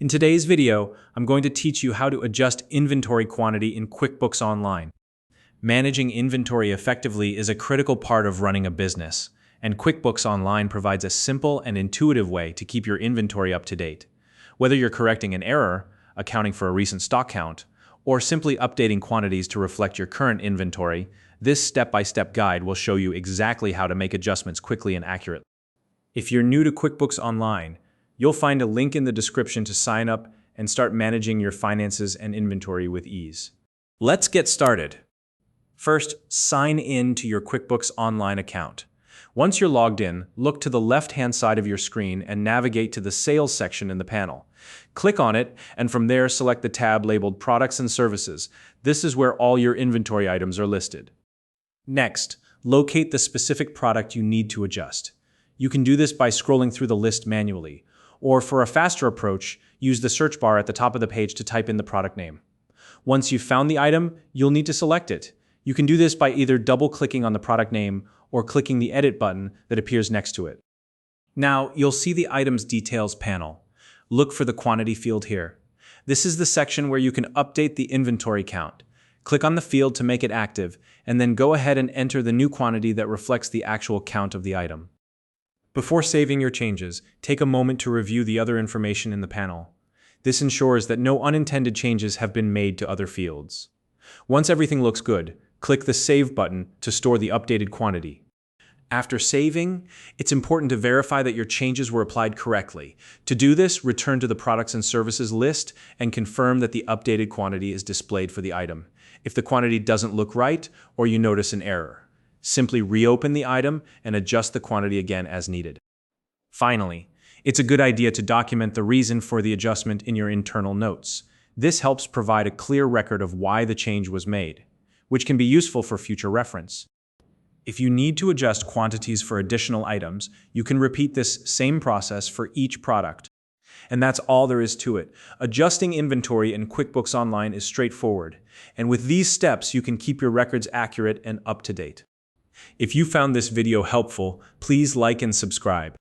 In today's video, I'm going to teach you how to adjust inventory quantity in QuickBooks Online. Managing inventory effectively is a critical part of running a business, and QuickBooks Online provides a simple and intuitive way to keep your inventory up to date. Whether you're correcting an error, accounting for a recent stock count, or simply updating quantities to reflect your current inventory, this step-by-step guide will show you exactly how to make adjustments quickly and accurately. If you're new to QuickBooks Online, you'll find a link in the description to sign up and start managing your finances and inventory with ease. Let's get started. First, sign in to your QuickBooks Online account. Once you're logged in, look to the left-hand side of your screen and navigate to the Sales section in the panel. Click on it, and from there select the tab labeled Products and Services. This is where all your inventory items are listed. Next, locate the specific product you need to adjust. You can do this by scrolling through the list manually, or for a faster approach, use the search bar at the top of the page to type in the product name. Once you've found the item, you'll need to select it. You can do this by either double-clicking on the product name or clicking the Edit button that appears next to it. Now, you'll see the Item's Details panel. Look for the Quantity field here. This is the section where you can update the inventory count. Click on the field to make it active, and then go ahead and enter the new quantity that reflects the actual count of the item. Before saving your changes, take a moment to review the other information in the panel. This ensures that no unintended changes have been made to other fields. Once everything looks good, click the Save button to store the updated quantity. After saving, it's important to verify that your changes were applied correctly. To do this, return to the Products and Services list and confirm that the updated quantity is displayed for the item. If the quantity doesn't look right or you notice an error, simply reopen the item and adjust the quantity again as needed. Finally, it's a good idea to document the reason for the adjustment in your internal notes. This helps provide a clear record of why the change was made, which can be useful for future reference. If you need to adjust quantities for additional items, you can repeat this same process for each product. And that's all there is to it. Adjusting inventory in QuickBooks Online is straightforward, and with these steps you can keep your records accurate and up to date. If you found this video helpful, please like and subscribe.